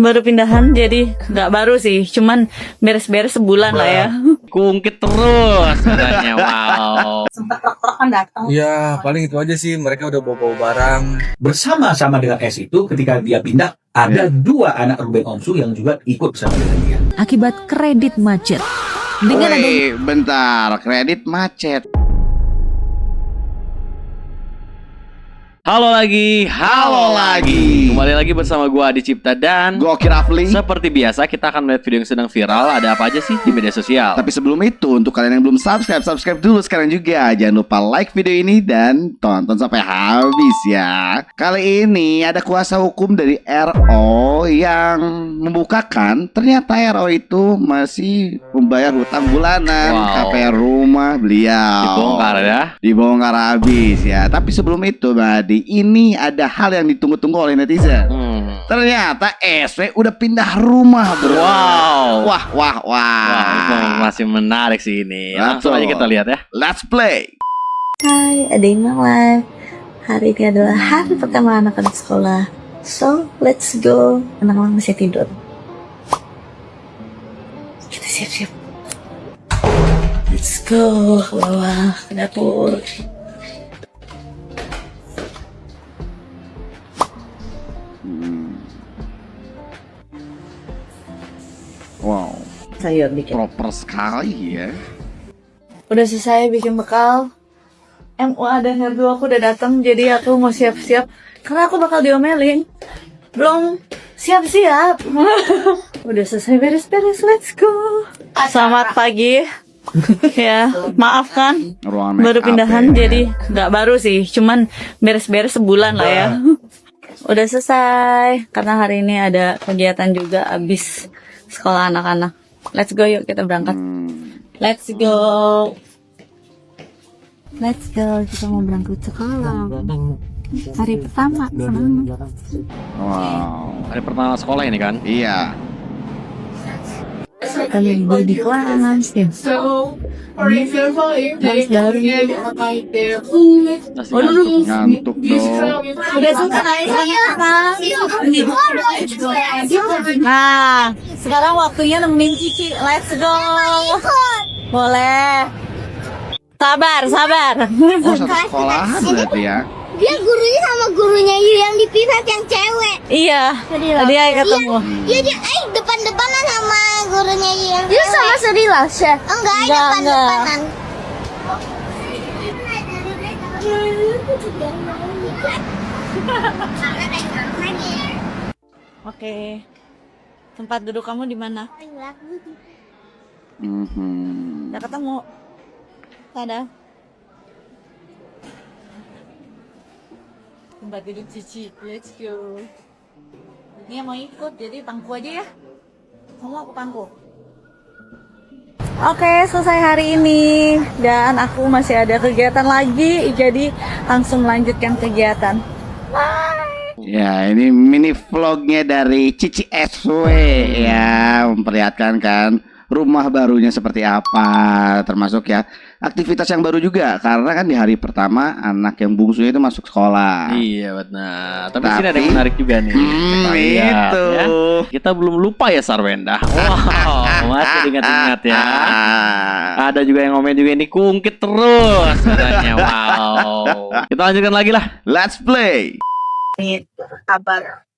baru pindahan, jadi nggak baru sih, cuman beres-beres sebulan lah ya. Kungkit terus katanya. Wow. Sempet truk-trukan datang. Ya paling itu aja sih, mereka udah bawa-bawa barang. Bersama-sama dengan S itu ketika dia pindah, ada dua anak Ruben Onsu yang juga ikut bersama dengan dia. Akibat kredit macet. Dengan adanya Woi, bentar, kredit macet. Halo lagi. Kembali lagi bersama gua Adi Cipta dan Gokil Rafli. seperti biasa kita akan melihat video yang sedang viral. Ada apa aja sih di media sosial? Tapi sebelum itu, untuk kalian yang belum subscribe dulu sekarang juga. Jangan lupa like video ini dan tonton sampai habis ya. Kali ini ada kuasa hukum dari RO yang membukakan ternyata RO itu masih membayar hutang bulanan KPR rumah beliau. Dibongkar ya. Dibongkar habis ya. Tapi sebelum itu, Badi, ini ada hal yang ditunggu-tunggu oleh netizen. Ternyata SW udah pindah rumah, bro. Wow. Wah. Masih menarik sih ini. Langsung aja kita lihat ya. Let's play. Hai, ada Imam. Hari ini adalah hari pertama anak-anak sekolah. So, let's go. Anak-anak masih tidur. Kita siap-siap. Let's go ke bawah, ke dapur. Wow, Sayur bikin. proper sekali ya. Udah selesai bikin bekal. MUA dan Herdu aku udah datang, jadi aku mau siap-siap karena aku bakal diomelin. Belum siap-siap. Udah selesai beres-beres, let's go. Selamat pagi. Ya, maafkan Ruangan make baru up pindahan, ya. jadi nggak baru sih, cuman beres-beres sebulan lah ya. Udah selesai karena hari ini ada kegiatan juga abis sekolah anak-anak. Let's go, yuk kita berangkat. Let's go. Let's go, kita mau berangkat sekolah. Hari pertama, senang. Wow, Hari pertama sekolah ini kan. iya. Kami di kelas ya. Ngantuk dong. Udah selesai. Nah, sekarang waktunya nemenin Cici. Let's go. Boleh. Sabar. Oh, satu sekolahan berarti ya. Dia gurunya sama gurunya yang di pivot yang cewek. Iya. Tadi Ay ketemu. Dia depan-depanan sama gurunya yang Dia sama Sedila, Chef. Enggak, Enggak. depan-depanan. Oke. Tempat duduk kamu di mana? Udah ketemu. Ada. Tempat duduk Cici. Let's go. Ini yang mau ikut, jadi pangku aja ya. Kamu aku pangku. Oke, selesai hari ini dan aku masih ada kegiatan lagi, jadi langsung lanjutkan kegiatan. Ya, ini mini vlognya dari Cici SW ya, memperlihatkan kan rumah barunya seperti apa, termasuk ya aktivitas yang baru juga karena kan di hari pertama anak yang bungsunya itu masuk sekolah. Iya benar. Tapi sini ada yang menarik juga nih. Kita lihat, Itu. ya. Kita belum lupa ya Sarwenda. Wow, masih ingat-ingat ya. Ada juga yang komen juga ini kungkit terus katanya. Wow. Kita lanjutkan lagi lah. Let's play. Ini kabar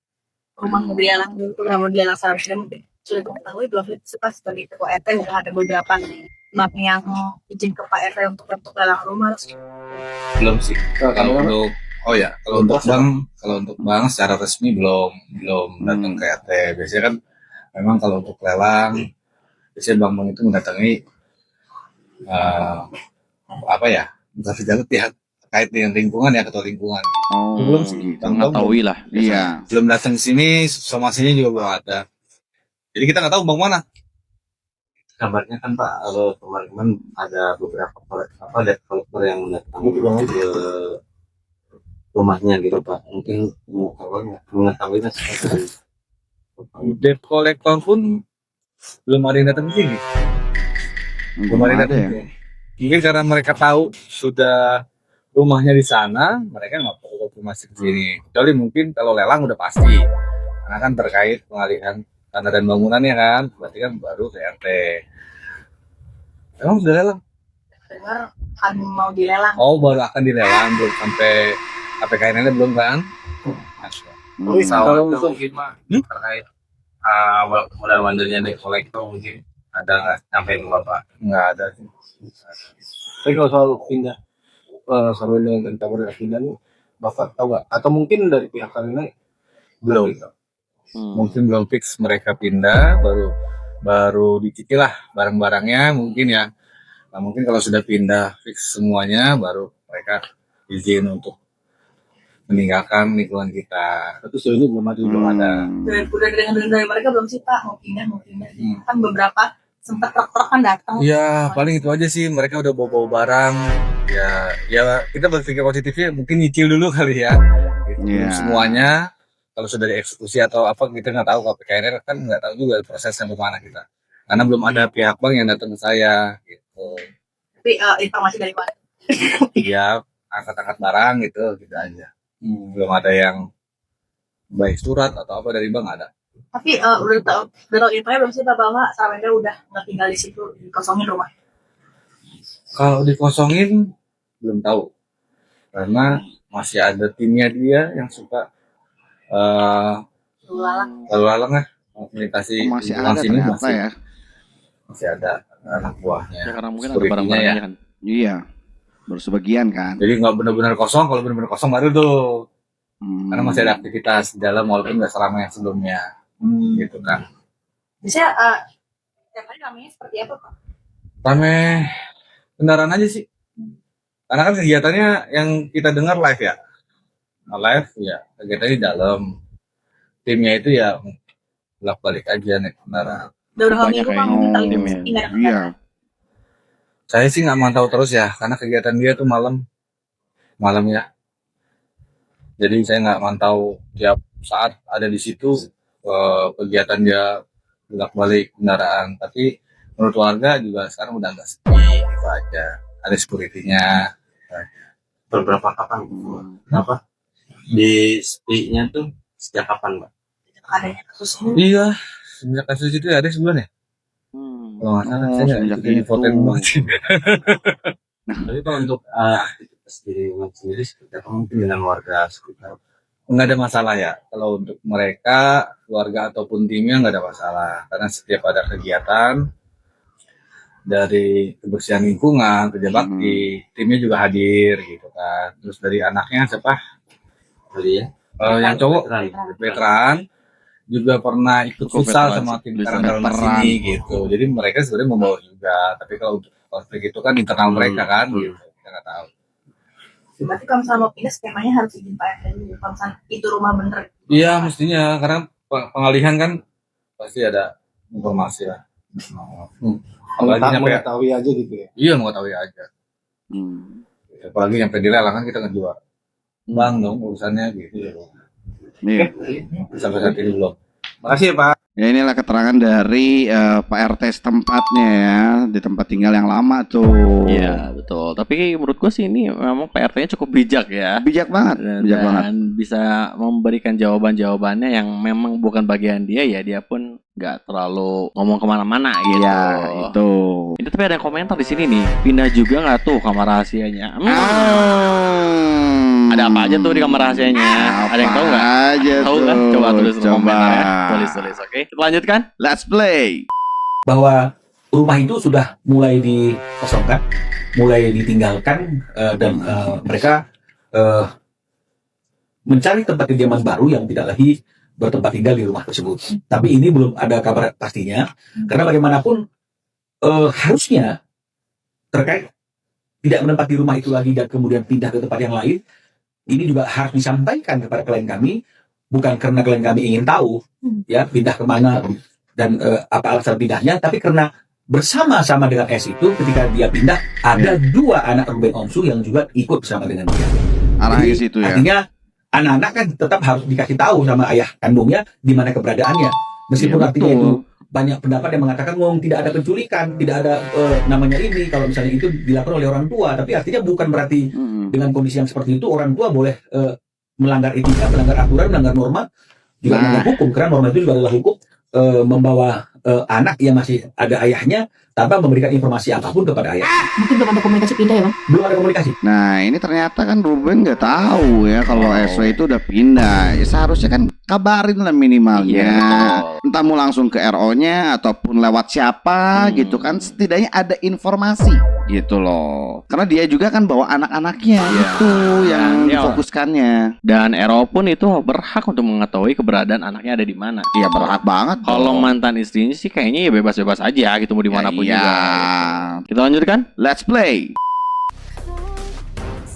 rumah Mobilang seharusnya sudah diketahui belum pas dari Ketua RT sudah ada beberapa map yang izin ke Pak RT untuk lelang rumah. Belum sih. Kalau untuk kalau untuk bank secara resmi belum datang ke RT. Biasanya kan memang kalau untuk lelang biasanya bank itu mendatangi bukan pejabat pihak terkait dengan lingkungan ya, ketua lingkungan. Belum sih. Mengetahui lah. Iya. Belum datang sini, somasinya juga belum ada. Jadi kita nggak tahu bank mana. Kabarnya kan Pak, kalau kemarin ada beberapa developer yang mendatangi ke rumahnya gitu Pak. Mungkin mengetahuinya seperti itu. Debt collector pun belum ada yang datang ke sini. Belum ada yang datang ke sini. Mungkin karena mereka tahu sudah rumahnya di sana, mereka nggak perlu konfirmasi ke sini. Kecuali mungkin kalau lelang udah pasti. karena kan terkait pengalihan tanah dan bangunannya kan, berarti kan baru ke RT. Emang sudah lelang? Dengar kan mau dilelang. Oh, baru akan dilelang, belum sampai APKN-nya belum kan? Kalau untuk terkait modal mandirnya dari kolektor mungkin ada nggak sampai ke bapak? Nggak ada sih. Tapi kalau soal pindah Sarwenda dan Tabur pindah nih, bapak tahu nggak? Atau mungkin dari pihak kalian Belum. Mungkin belum fix mereka pindah, baru dicicil lah barang-barangnya mungkin ya. Nah, mungkin kalau sudah pindah fix semuanya, baru mereka izin untuk meninggalkan lingkungan kita. Tapi sejauh ini belum ada. Udah dengar dari mereka belum sih Pak mau pindah? Kan beberapa sempat truk-truk kan datang. Ya paling itu aja sih, mereka udah bawa barang. Ya kita berpikir positifnya mungkin nyicil dulu kali ya. Gitu. Belum semuanya. Kalau sudah dieksekusi atau apa kita nggak tahu, KPKN kan nggak tahu juga prosesnya bagaimana kita. Karena belum ada pihak bank yang datang ke saya. Gitu. Tapi informasi dari mana? Iya, angkat-angkat barang gitu aja. Belum ada yang baik surat atau apa dari bank ada. Tapi udah tahu infonya belum sih Pak bahwa Sarwenda udah nggak tinggal di situ, dikosongin rumah? Kalau dikosongin belum tahu, karena masih ada timnya dia yang suka lalu lalang lah melintasi Masih ada sini, ternyata ya. masih ada anak buahnya. Ya karena mungkin ada Security-nya barang-barangnya kan. Iya. Baru sebagian kan. Jadi nggak benar-benar kosong, kalau benar-benar kosong baru tuh. Karena masih ada aktivitas di dalam walaupun nggak selama yang sebelumnya. Gitu kan. Biasanya tiap hari ramenya seperti apa Pak? Rame kendaraan aja sih. Karena kan kegiatannya yang kita dengar live ya. Nah, live ya kegiatannya di dalam. Timnya itu ya bolak-balik aja naik kendaraan. Udah berapa Banyak minggu Pak kayaknya mungkin kali timnya. ini nggak ada Iya. kendaraan. Saya sih nggak mantau terus ya, karena kegiatan dia tuh malam ya. Jadi saya nggak mantau tiap saat ada di situ kegiatan dia bolak-balik kendaraan. Tapi menurut warga juga sekarang udah nggak sepi gitu aja. Ada security-nya. Beberapa kapan? Apa? Di SPI-nya tuh sejak kapan, Mbak? Adanya kasus ini. Iya, semenjak kasus itu ada sebulan ya. Kalau nggak salah, saya nggak semenjak ikutin itu. fotoin banget. Tapi kalau untuk aktivitas diri sendiri seperti apa mungkin dengan warga sekitar? Nggak ada masalah ya. Kalau untuk mereka, keluarga ataupun timnya nggak ada masalah. Karena setiap ada kegiatan dari kebersihan lingkungan, kerja bakti, timnya juga hadir gitu kan. Terus dari anaknya siapa? Jadi ya? Yang cowok, veteran, juga pernah ikut Cukup futsal veteran sama sih, tim bisa Karangtaruna veteran. sini gitu. Jadi mereka sebenarnya membawa juga. Tapi kalau untuk konflik itu kan internal mereka kan, gitu. Kita nggak tahu. Berarti kalau misalnya mau pindah skemanya harus izin Pak RT dulu. Kalau misalnya itu rumah bener. Iya mestinya, karena pengalihan kan pasti ada informasi lah. Apalagi nyampe mengetahui aja gitu ya? iya mengetahui aja. Apalagi nyampe dilelang kan kita ngejual. Bang dong urusannya gitu. Iya. Sampai saat ini belum. Makasih ya, Pak. Ya inilah keterangan dari Pak RT setempatnya ya, di tempat tinggal yang lama tuh. Iya betul. Tapi menurut gue sih ini memang PRT-nya cukup bijak ya. Bijak banget, bijak banget. Dan bisa memberikan jawaban-jawabannya yang memang bukan bagian dia ya. Dia pun nggak terlalu ngomong kemana-mana gitu. Iya, itu. Ini tapi ada yang komentar di sini nih. Pindah juga nggak tuh kamar rahasianya? Ada apa aja tuh di kamar rahasianya? Ada yang tahu nggak? Aja Tahu tuh. kan? Coba tulis di Coba. komentar ya. Tulis. Oke. Kita lanjutkan. Let's play. Bahwa rumah itu sudah mulai dikosongkan, mulai ditinggalkan, dan mereka mencari tempat kediaman baru yang tidak lagi bertempat tinggal di rumah tersebut. Tapi ini belum ada kabar pastinya, karena bagaimanapun harusnya terkait tidak menempati rumah itu lagi dan kemudian pindah ke tempat yang lain, ini juga harus disampaikan kepada klien kami, bukan karena klien kami ingin tahu ya pindah kemana dan apa alasan pindahnya, tapi karena bersama-sama dengan S itu ketika dia pindah ada dua anak Ruben Onsu yang juga ikut bersama dengan dia. Arahnya Jadi, ke situ ya. artinya anak-anak kan tetap harus dikasih tahu sama ayah kandungnya di mana keberadaannya. Meskipun Iya, artinya betul. itu banyak pendapat yang mengatakan tidak ada penculikan, tidak ada namanya ini kalau misalnya itu dilakukan oleh orang tua, tapi artinya bukan berarti dengan kondisi yang seperti itu orang tua boleh melanggar etika, melanggar aturan, melanggar norma juga Nah. melanggar hukum, karena norma itu juga adalah hukum membawa anak yang masih ada ayahnya tanpa memberikan informasi apapun kepada ayah. Mungkin belum ada komunikasi pindah ya bang. Belum ada komunikasi. Nah, ini ternyata kan Ruben nggak tahu ya kalau SW itu udah pindah. Ya, seharusnya kan kabarin lah minimalnya. Iya, betul. Entah mau langsung ke RO-nya ataupun lewat siapa gitu kan, setidaknya ada informasi gitu loh. Karena dia juga kan bawa anak-anaknya itu yang Iya. difokuskannya. Dan RO pun itu berhak untuk mengetahui keberadaan anaknya ada di mana. Iya, berhak banget. Kalau dong. mantan istrinya sih kayaknya ya bebas-bebas aja gitu mau dimanapun Ya, iya. juga. Kita lanjutkan. Let's play.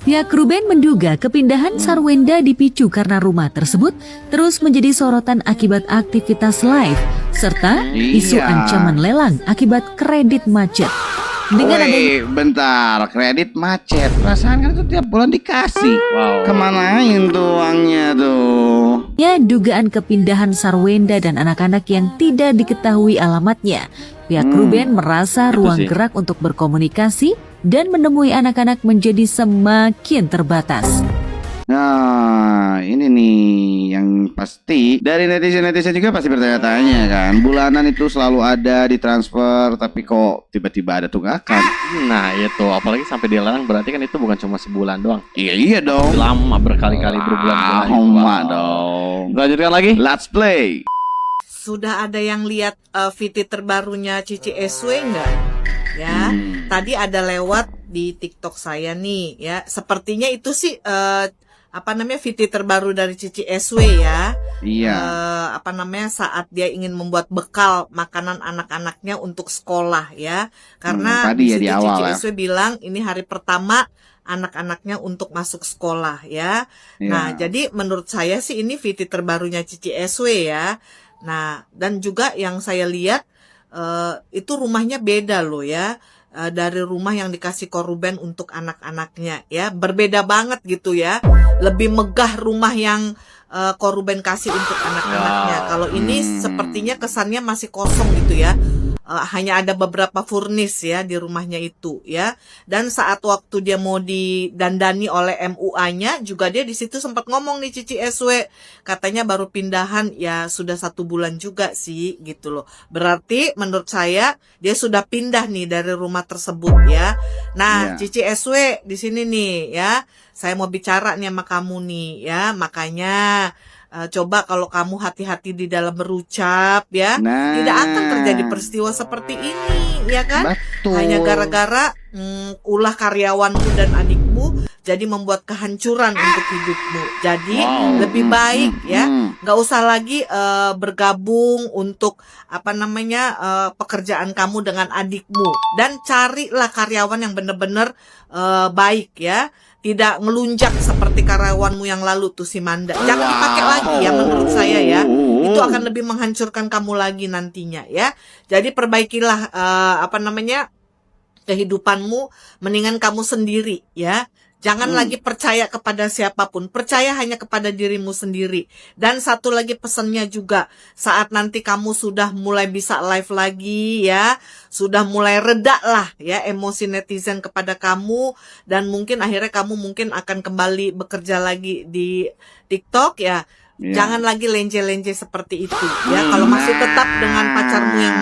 Pihak Ruben menduga kepindahan Sarwenda dipicu karena rumah tersebut terus menjadi sorotan akibat aktivitas live serta isu Iya. ancaman lelang akibat kredit macet. Dengan adanya Bentar, kredit macet. Perasaan kan itu tiap bulan dikasih. Wow. Kemanain tuh uangnya tuh? dugaan kepindahan Sarwenda dan anak-anak yang tidak diketahui alamatnya, pihak Ruben merasa Itu ruang sih. gerak untuk berkomunikasi dan menemui anak-anak menjadi semakin terbatas. Nah, ini nih yang pasti dari netizen-netizen juga pasti bertanya-tanya kan. Bulanan itu selalu ada ditransfer, tapi kok tiba-tiba ada tunggakan? Nah itu, apalagi sampai dilarang berarti kan itu bukan cuma sebulan doang. Iya dong. Lama berkali-kali berbulan-bulan. Lama dong. Lanjutkan lagi. Let's play. Sudah ada yang lihat VT terbarunya Cici SW nggak? Ya, tadi ada lewat di TikTok saya nih, ya. Sepertinya itu sih VT terbaru dari Cici SW ya. Iya. Saat dia ingin membuat bekal makanan anak-anaknya untuk sekolah ya. Karena tadi di ya di situ awal Cici ya. SW bilang ini hari pertama anak-anaknya untuk masuk sekolah ya. Nah, Iya. jadi menurut saya sih ini VT terbarunya Cici SW ya. Nah, dan juga yang saya lihat itu rumahnya beda loh ya. Dari rumah yang dikasih Koruben untuk anak-anaknya ya, berbeda banget gitu ya. Lebih megah rumah yang Koruben kasih untuk anak-anaknya. Kalau ini sepertinya kesannya masih kosong gitu ya. Hanya ada beberapa furnis ya di rumahnya itu ya. Dan saat waktu dia mau didandani oleh MUA-nya juga dia di situ sempat ngomong nih Cici SW, katanya baru pindahan ya sudah 1 bulan juga sih gitu loh. Berarti menurut saya dia sudah pindah nih dari rumah tersebut ya. Nah, Iya. Cici SW di sini nih ya. Saya mau bicara nih sama kamu nih ya. Makanya coba kalau kamu hati-hati di dalam berucap ya. Nah. Tidak akan terjadi peristiwa seperti ini, ya kan? Betul. Hanya gara-gara ulah karyawanmu dan adikmu jadi membuat kehancuran untuk hidupmu. Jadi lebih baik ya, nggak usah lagi bergabung untuk pekerjaan kamu dengan adikmu, dan carilah karyawan yang benar-benar baik ya. Tidak ngelunjak seperti karyawanmu yang lalu tuh si Manda. Jangan dipakai lagi ya menurut saya ya. Itu akan lebih menghancurkan kamu lagi nantinya ya. Jadi perbaikilah kehidupanmu, mendingan kamu sendiri ya. Jangan lagi percaya kepada siapapun. Percaya hanya kepada dirimu sendiri. Dan satu lagi pesannya juga, saat nanti kamu sudah mulai bisa live lagi ya, sudah mulai reda lah ya emosi netizen kepada kamu, dan mungkin akhirnya kamu mungkin akan kembali bekerja lagi di TikTok ya. Iya. Jangan lagi lenje-lenje seperti itu ya. Kalau masih tetap dengan pacarmu yang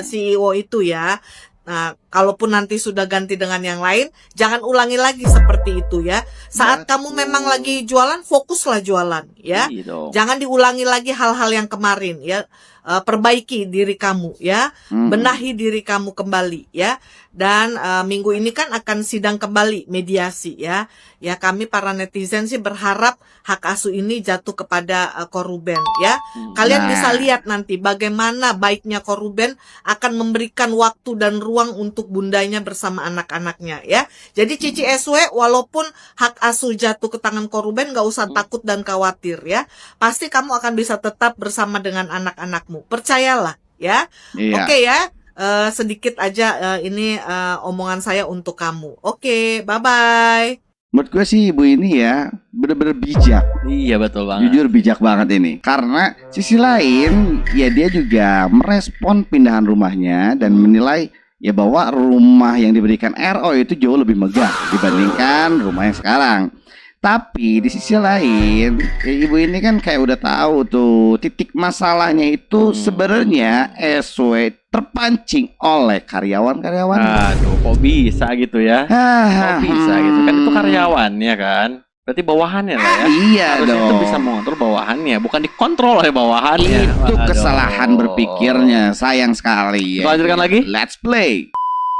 CEO itu ya. Nah, kalaupun nanti sudah ganti dengan yang lain, jangan ulangi lagi seperti itu ya. Saat kamu memang lagi jualan, fokuslah jualan ya. Gitu. Jangan diulangi lagi hal-hal yang kemarin ya. Perbaiki diri kamu ya. Benahi diri kamu kembali ya. Dan minggu ini kan akan sidang kembali mediasi ya. Ya, kami para netizen sih berharap hak asuh ini jatuh kepada Koruben ya. Kalian Nah. bisa lihat nanti bagaimana baiknya Koruben akan memberikan waktu dan ruang untuk bundanya bersama anak-anaknya ya. Jadi Cici SW walaupun hak asuh jatuh ke tangan Koruben, gak usah takut dan khawatir ya. Pasti kamu akan bisa tetap bersama dengan anak-anakmu. Percayalah ya. Iya. Oke ya. Sedikit aja ini omongan saya untuk kamu. Oke, bye-bye. Menurut gue sih ibu ini ya bener-bener bijak. Iya betul banget. Jujur bijak banget ini. Karena sisi lain ya dia juga merespon pindahan rumahnya dan menilai ya bahwa rumah yang diberikan RO itu jauh lebih megah dibandingkan rumah yang sekarang. Tapi di sisi lain, ibu ini kan kayak udah tahu tuh titik masalahnya itu sebenarnya SW terpancing oleh karyawan-karyawan. Aduh, kok bisa gitu ya? Kok bisa gitu? Kan itu karyawannya kan? Berarti bawahannya lah ya? Iya Harusnya itu dong. bisa mengontrol bawahannya, bukan dikontrol oleh bawahannya. Itu Waduh. kesalahan berpikirnya, sayang sekali. Kita lanjutkan lagi? Let's play.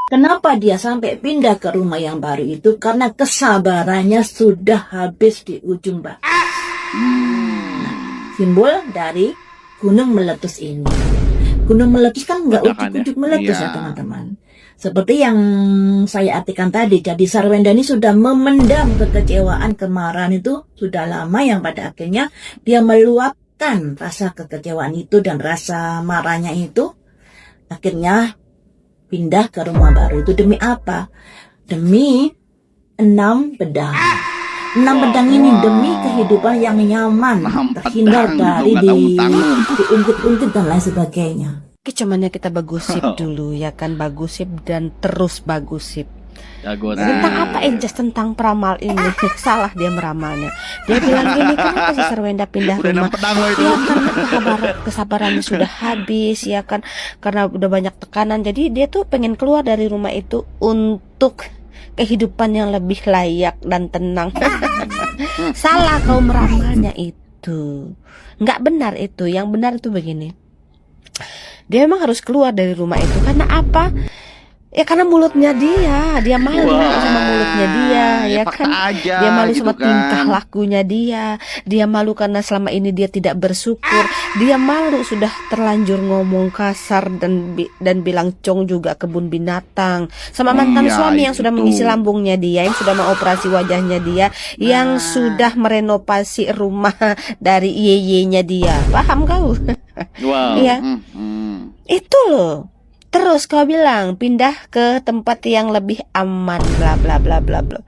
Kenapa dia sampai pindah ke rumah yang baru itu? Karena kesabarannya sudah habis di ujung batu. Simbol dari gunung meletus ini. Gunung meletus kan nggak Ledakan ujuk-ujuk meletus Iya. ya teman-teman. Seperti yang saya artikan tadi, jadi Sarwenda ini sudah memendam kekecewaan, kemarahan itu sudah lama, yang pada akhirnya dia meluapkan rasa kekecewaan itu dan rasa marahnya itu. Akhirnya pindah ke rumah baru itu demi apa? Demi 6 pedang. 6 pedang ini demi kehidupan yang nyaman, 6 terhindar pedang, dari nggak tanggung-tanggung. diungkit-ungkit dan lain sebagainya. Cumannya kita bagusip dulu ya kan, bagusip dan terus bagusip. Jago Tentang apa Injas tentang peramal ini? Salah dia meramalnya. Dia bilang gini, kenapa si Sarwenda pindah Udah rumah? 6 pedang loh itu. Ya karena kesabarannya sudah habis ya kan, karena udah banyak tekanan. Jadi dia tuh pengen keluar dari rumah itu untuk kehidupan yang lebih layak dan tenang. Salah kau meramalnya itu. Nggak benar itu. Yang benar itu begini. Dia memang harus keluar dari rumah itu karena apa? Ya karena mulutnya dia malu sama mulutnya dia, ya fakta kan? aja, Dia malu gitu sama kan. tingkah lakunya dia malu karena selama ini dia tidak bersyukur, dia malu sudah terlanjur ngomong kasar dan bilang cong juga kebun binatang sama mantan Iya, suami yang sudah itu. mengisi lambungnya dia, yang sudah mengoperasi wajahnya dia, yang sudah merenovasi rumah dari yeye-nya dia, paham kau? Wow. Iya. Hmm. Itu loh. Terus kau bilang pindah ke tempat yang lebih aman, bla bla bla bla bla.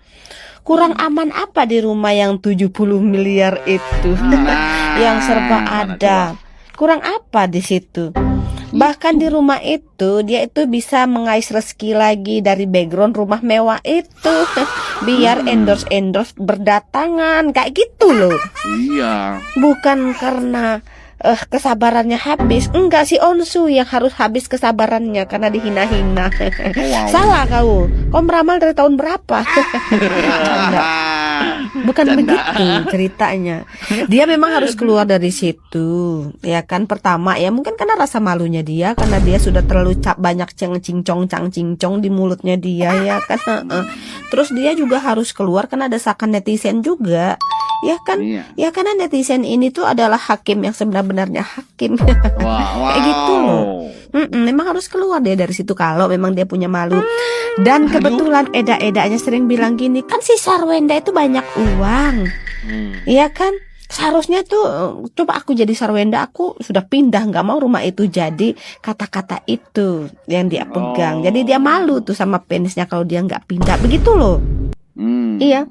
Kurang aman apa di rumah yang 70 miliar itu? Yang serba ada. Kurang apa di situ? Bahkan di rumah itu dia itu bisa mengais rezeki lagi dari background rumah mewah itu. Biar endorse berdatangan kayak gitu loh. Iya. Bukan karena kesabarannya habis. Enggak, si Onsu yang harus habis kesabarannya karena dihina-hina. Salah kau meramal dari tahun berapa? Bukan begitu ceritanya. Dia memang harus keluar dari situ, ya kan. Pertama ya mungkin karena rasa malunya dia, karena dia sudah terlalu banyak cang-cincong di mulutnya dia, ya kan. Terus dia juga harus keluar karena ada desakan netizen juga, ya kan. Iya. Ya karena netizen ini tuh adalah hakim yang sebenarnya hakim. Wow. Kayak gitu loh. Memang harus keluar dia dari situ kalau memang dia punya malu. Dan kebetulan eda-edanya sering bilang gini, kan si Sarwenda itu banyak uang, iya kan. Seharusnya tuh coba aku jadi Sarwenda, aku sudah pindah, nggak mau rumah itu jadi, kata-kata itu yang dia pegang. Jadi dia malu tuh sama penisnya kalau dia nggak pindah, begitu loh. Iya.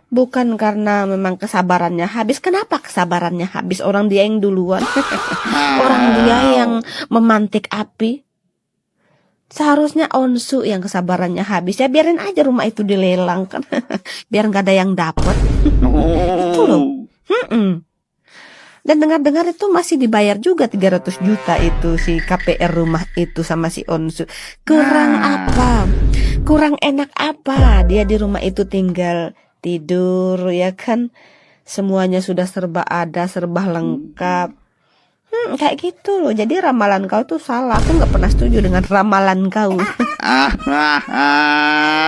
Bukan karena memang kesabarannya habis. Kenapa kesabarannya habis? Orang dia yang duluan. Orang dia yang memantik api. Seharusnya Onsu yang kesabarannya habis. Ya biarin aja rumah itu dilelang kan. Biar nggak ada yang dapat. Itu loh. Dan dengar-dengar itu masih dibayar juga 300 juta itu si KPR rumah itu sama si Onsu. Kurang apa? Kurang enak apa? Dia di rumah itu tinggal tidur, ya kan. Semuanya sudah serba ada, serba lengkap. Kayak gitu loh. Jadi ramalan kau tuh salah. Aku nggak pernah setuju dengan ramalan kau.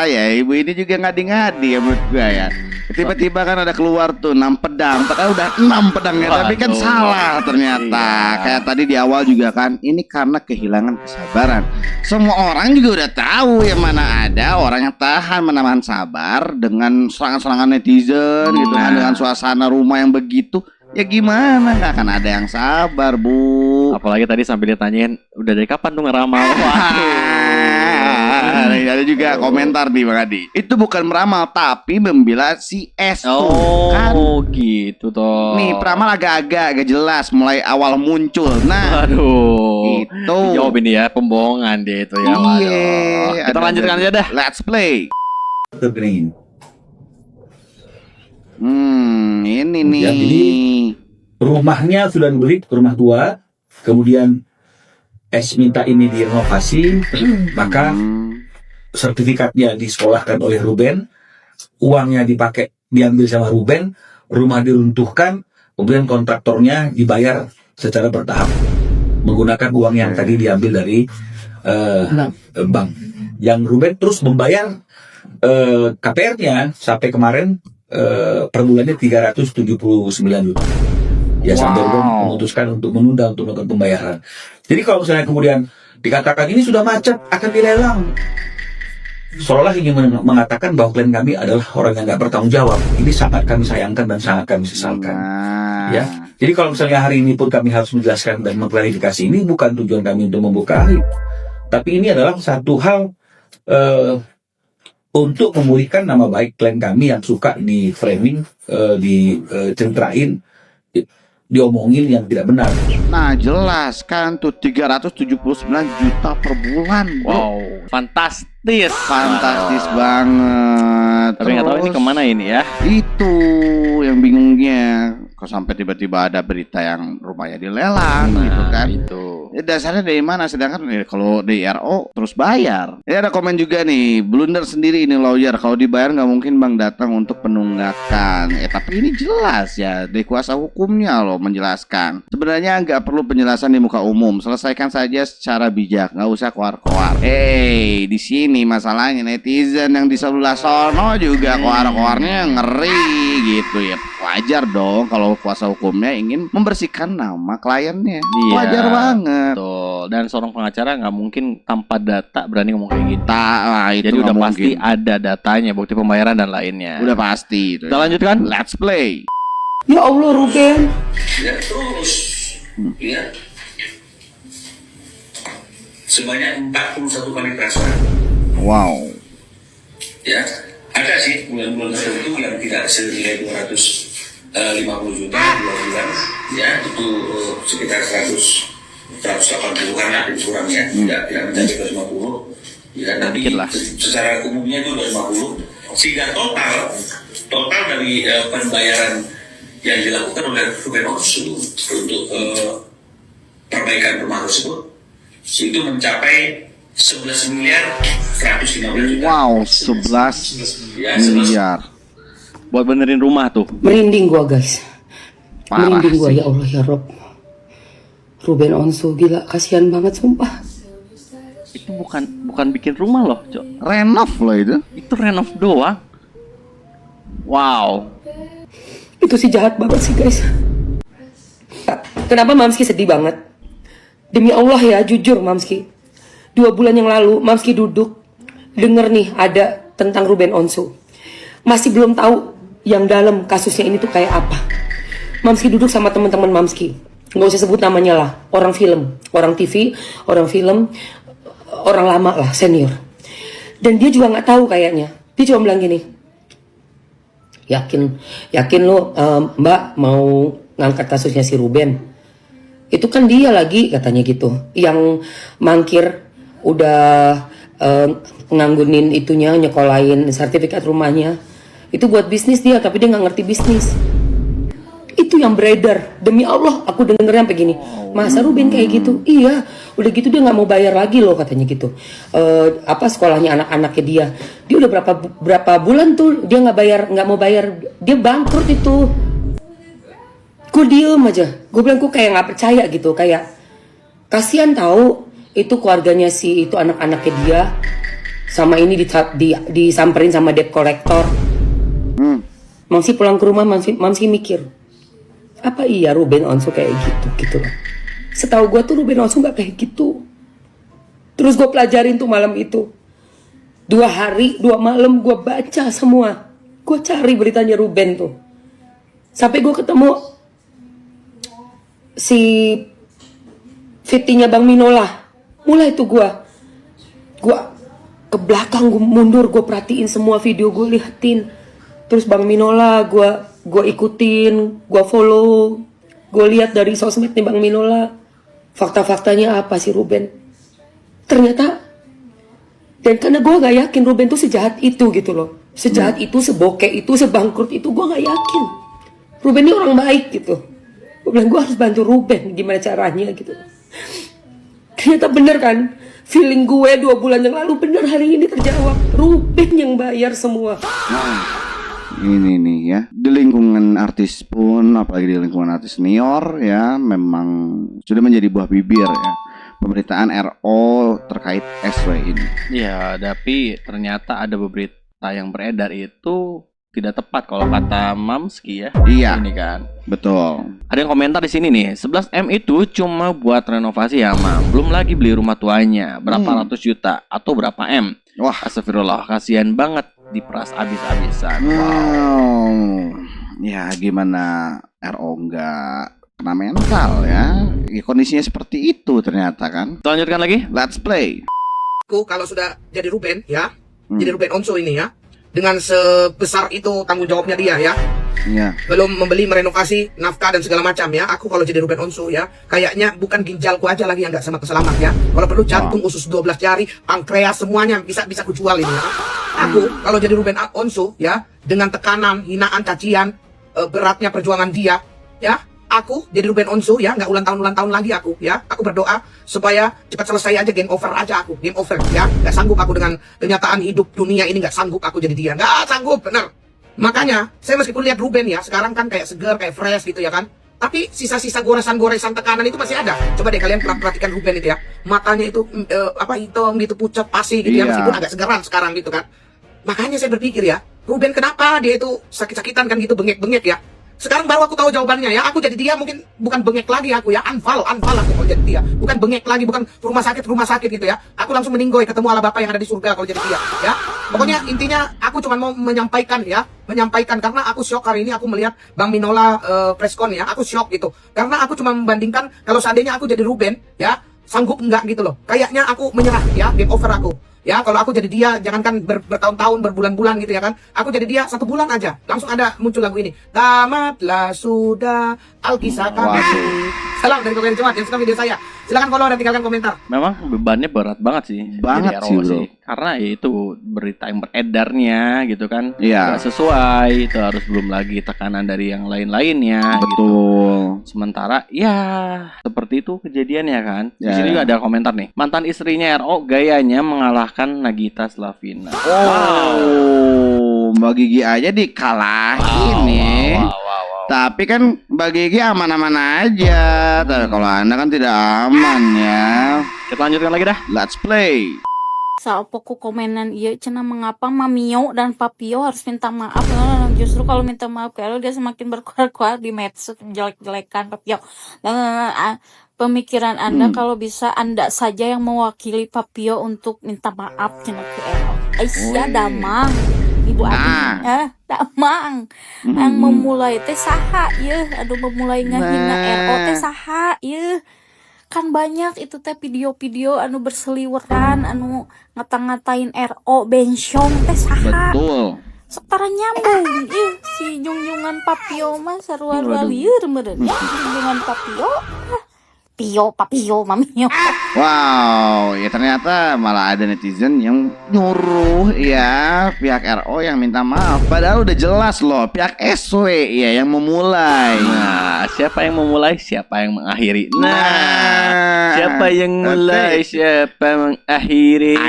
Ya ibu ini juga ngadi-ngadi ya menurut gue ya. Tiba-tiba kan ada keluar tuh 6 pedang. Padahal udah 6 pedangnya. Tapi kan Waduh. salah ternyata. Kayak tadi di awal juga kan. Ini karena kehilangan kesabaran. Semua orang juga udah tahu yang mana ada orang yang tahan menahan sabar dengan serangan-serangan netizen gitu kan. Dengan suasana rumah yang begitu. Ya gimana, nggak akan ada yang sabar, Bu. Apalagi tadi sampai dia tanyain, udah dari kapan tuh ngeramal? Ada juga komentar nih Bang Adi. Itu bukan meramal tapi membela si S kan. Oh gitu toh. Nih peramal agak jelas mulai awal muncul. Nah, Aduh. itu. Dijawab ini ya, pembohongan dia itu ya. Waduh. Iya. Kita lanjutkan aja dah. Let's play. Green. Ini nih. Ya, jadi rumahnya sudah dibeli, rumah tua. Kemudian minta ini direnovasi, maka sertifikatnya disekolahkan oleh Ruben, uangnya diambil sama Ruben, rumah diruntuhkan, kemudian kontraktornya dibayar secara bertahap menggunakan uang yang tadi diambil dari bank. Yang Ruben terus membayar KPR-nya sampai kemarin per bulannya 379 juta. Ya sampai Ruben memutuskan untuk menunda untuk melakukan pembayaran. Jadi kalau misalnya kemudian dikatakan ini sudah macet akan dilelang, seolah ingin mengatakan bahwa klien kami adalah orang yang nggak bertanggung jawab. Ini sangat kami sayangkan dan sangat kami sesalkan. Ya, jadi kalau misalnya hari ini pun kami harus menjelaskan dan mengklarifikasi, ini bukan tujuan kami untuk membuka aib, tapi ini adalah satu hal untuk memulihkan nama baik klien kami yang suka di framing, dicentrain, diomongin yang tidak benar. Nah jelas kan tuh 379 juta per bulan, bro. Wow, fantastis. Fantastis banget. Tapi nggak tahu ini kemana ini ya. Itu yang bingungnya. Kok sampai tiba-tiba ada berita yang rumahnya dilelang gitu kan. Itu. Ya, dasarnya dari mana? Sedangkan kalau di RO terus bayar. Ya ada komen juga nih, blunder sendiri ini lawyer. Kalau dibayar nggak mungkin bang datang untuk penunggakan. Tapi ini jelas ya, dari kuasa hukumnya loh menjelaskan. Sebenarnya nggak perlu penjelasan di muka umum. Selesaikan saja secara bijak, nggak usah koar-koar. Di sini masalahnya netizen yang di sebelah sono juga koar-koarnya ngeri gitu ya. Wajar dong kalau kuasa hukumnya ingin membersihkan nama kliennya. Iya, wajar banget. Betul. Dan seorang pengacara nggak mungkin tanpa data berani ngomong kayak gitu. Itu jadi udah mungkin. pasti ada datanya, bukti pembayaran dan lainnya. Udah pasti. Kita lanjutkan. Let's play. Ya Allah Ruben. Ya terus. Ya. Sebanyak 41 kali transfer. Wow. Ya. Ada sih bulan-bulan tertentu yang tidak senilai 250 juta 2 bulan, ya itu sekitar 180-an ada kurang ya, tidak mencapai 250, ya tapi secara umumnya itu 250, sehingga total dari pembayaran yang dilakukan oleh Ruben Onsu untuk perbaikan rumah tersebut itu mencapai 11 miliar 115 juta. Wow, 11 miliar. Buat benerin rumah tuh. Merinding gua guys. Parah merinding gua sih. ya Allah ya Rob. Ruben Onsu gila, kasihan banget sumpah. Itu bukan bikin rumah loh, Cok. Renov loh itu. Itu renov doang. Wow. Itu sih jahat banget sih guys. Kenapa Mamski sedih banget? Demi Allah ya, jujur Mamski. 2 bulan yang lalu Mamski duduk denger nih ada tentang Ruben Onsu. Masih belum tahu yang dalam kasusnya ini tuh kayak apa. Mamski duduk sama teman-teman Mamski. Nggak usah sebut namanya lah. Orang film, orang TV, orang film, orang lama lah, senior. Dan dia juga nggak tahu kayaknya. Dia cuma bilang gini. Yakin lo Mbak mau ngangkat kasusnya si Ruben? Itu kan dia lagi katanya gitu. Yang mangkir udah nganggunin itunya, nyekolahin sertifikat rumahnya. Itu buat bisnis dia, tapi dia nggak ngerti bisnis. Itu yang beredar. Demi Allah, aku dengernya sampai gini. Masa Ruben kayak gitu? Iya, udah gitu dia nggak mau bayar lagi loh katanya gitu. Sekolahnya anak-anaknya dia. Dia udah berapa bulan tuh dia nggak mau bayar. Dia bangkrut itu. Gue diem aja. Gue bilang gue kayak nggak percaya gitu, kayak kasihan tahu. Itu keluarganya si itu anak-anaknya dia sama ini disamperin sama debt collector. Mamsi pulang ke rumah, Mamsi mikir, apa iya Ruben Onsu kayak gitu loh. Setahu gue tuh Ruben Onsu nggak kayak gitu. Terus gue pelajarin tuh malam itu 2 hari 2 malam gue baca semua. Gue cari beritanya Ruben tuh sampai gue ketemu si fitinya Bang Minola. Mulai tuh gue ke belakang, gue mundur, gue perhatiin semua video, gue liatin. Terus Bang Minola gue ikutin, gue follow, gue lihat dari sosmednya Bang Minola. Fakta-faktanya apa sih Ruben? Ternyata, dan karena gue gak yakin Ruben tuh sejahat itu gitu loh. sejahat itu, sebokeh itu, sebangkrut itu, gue nggak yakin. Ruben ini orang baik gitu. Gue bilang gue harus bantu Ruben, gimana caranya gitu. Ternyata bener kan, feeling gue 2 bulan yang lalu bener hari ini terjawab. Ruben yang bayar semua. Ini nih ya, di lingkungan artis pun, apalagi di lingkungan artis senior ya, memang sudah menjadi buah bibir ya pemberitaan RO terkait SW ini. Ya, tapi ternyata ada berita yang beredar itu tidak tepat kalau kata Mamski ya. Iya. Ini kan. Betul. Ada yang komentar di sini nih, 11M itu cuma buat renovasi ya, Mam. Belum lagi beli rumah tuanya, berapa ratus juta atau berapa M. Wah, astagfirullah, kasihan banget diperas abis-abisan. Ya gimana RO nggak kena mental ya? Kondisinya seperti itu ternyata kan. Lanjutkan lagi. Let's play. Aku kalau sudah jadi Ruben ya, jadi Ruben Onsu ini ya, dengan sebesar itu tanggung jawabnya dia ya. Iya. Belum membeli, merenovasi, nafkah dan segala macam ya. Aku kalau jadi Ruben Onsu ya, kayaknya bukan ginjalku aja lagi yang nggak sama keselamat ya. Kalau perlu jantung, usus 12 jari, pankreas semuanya bisa kujual ini ya. Aku kalau jadi Ruben Onsu ya, dengan tekanan, hinaan, cacian, beratnya perjuangan dia ya. Aku jadi Ruben Onsu ya, nggak ulang tahun lagi aku ya. Aku berdoa supaya cepat selesai aja, game over aja aku, game over ya. Nggak sanggup aku dengan kenyataan hidup dunia ini, nggak sanggup aku jadi dia, nggak sanggup bener. Makanya saya meskipun lihat Ruben ya sekarang kan kayak seger, kayak fresh gitu ya kan, tapi sisa-sisa goresan-goresan tekanan itu masih ada. Coba deh kalian perhatikan Ruben itu ya, matanya itu hitam gitu, pucat, pasi gitu ya, meskipun agak segeran sekarang gitu kan. Makanya saya berpikir ya, Ruben kenapa dia itu sakit-sakitan kan gitu, bengek-bengek ya. Sekarang baru aku tahu jawabannya ya. Aku jadi dia mungkin bukan bengek lagi aku ya. Anfal aku kalau jadi dia. Bukan bengek lagi, bukan rumah sakit gitu ya. Aku langsung meninggoy ketemu Allah Bapa yang ada di surga kalau jadi dia ya. Pokoknya intinya aku cuma mau menyampaikan karena aku shock hari ini aku melihat Bang Minola preskon ya. Aku shock gitu. Karena aku cuma membandingkan kalau seandainya aku jadi Ruben ya, sanggup enggak gitu loh. Kayaknya aku menyerah ya, game over aku. Ya, kalau aku jadi dia, jangankan bertahun-tahun, berbulan-bulan gitu ya kan. Aku jadi dia 1 bulan aja, langsung ada muncul lagu ini. Tamatlah sudah Alkisah kami. Salam dari Komentar Cemat yang suka video saya. Silakan follow dan tinggalkan komentar. Memang bebannya berat banget sih. Banget sih, bro. Karena ya itu berita yang beredarnya gitu kan. Iya. Gak sesuai, itu harus belum lagi tekanan dari yang lain-lainnya. Betul. Gitu. Sementara ya seperti itu kejadiannya kan. Di sini juga ada komentar nih. Mantan istrinya RO gayanya mengalahkan Nagita Slavina. Oh, Mbak Gigi aja dikalahin nih. Tapi kan Mbak Gigi aman-aman aja. Tapi kalau Anda kan tidak aman ya. Kita lanjutkan lagi dah. Let's play. Saopoku komenan iya cenah mengapa Mamio dan Papio harus minta maaf. Justru kalau minta maaf kalau dia semakin berkuar-kuar di medsos, jelek-jelekan Papio. Pemikiran Anda kalau bisa Anda saja yang mewakili Papio untuk minta maaf cenah ke Ero. Aisyah damang. Ibu Adi damang. Yang memulai teh saha ieu, aduh memulai ngahina RO teh saha ieu. Kan banyak itu teh video-video anu berseliweran anu ngata-ngatain RO bensyong teh saha. Betul. Setara nyambung ieu si junjungan Papio mah sarua-sarua lieur meureun ya junjungan Papio. Papio, Mamio. Wow, ya ternyata malah ada netizen yang nyuruh ya pihak RO yang minta maaf. Padahal udah jelas loh pihak SW ya yang memulai. Nah, siapa yang memulai, siapa yang mengakhiri. Nah, siapa yang mulai, siapa yang mengakhiri.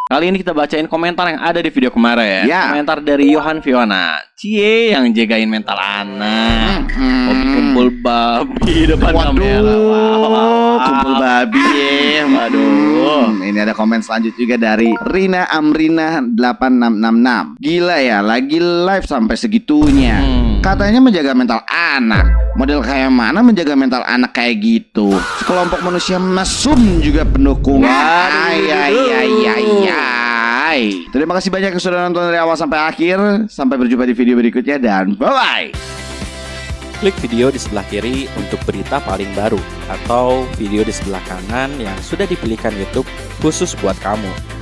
Kali ini kita bacain komentar yang ada di video kemarin ya. Komentar dari Yohan Fiona. Cie yang jagain mental anak. Hobi kumpul babi depan kamera. Wow, kumpul babi ya. Waduh. Ini ada komen selanjutnya juga dari Rina Amrina 8666. Gila ya, lagi live sampai segitunya. Katanya menjaga mental anak. Model kayak mana menjaga mental anak kayak gitu? Sekelompok manusia mesum juga pendukung. Terima kasih banyak yang sudah nonton dari awal sampai akhir. Sampai berjumpa di video berikutnya dan bye-bye. Klik video di sebelah kiri untuk berita paling baru atau video di sebelah kanan yang sudah dipilihkan YouTube khusus buat kamu.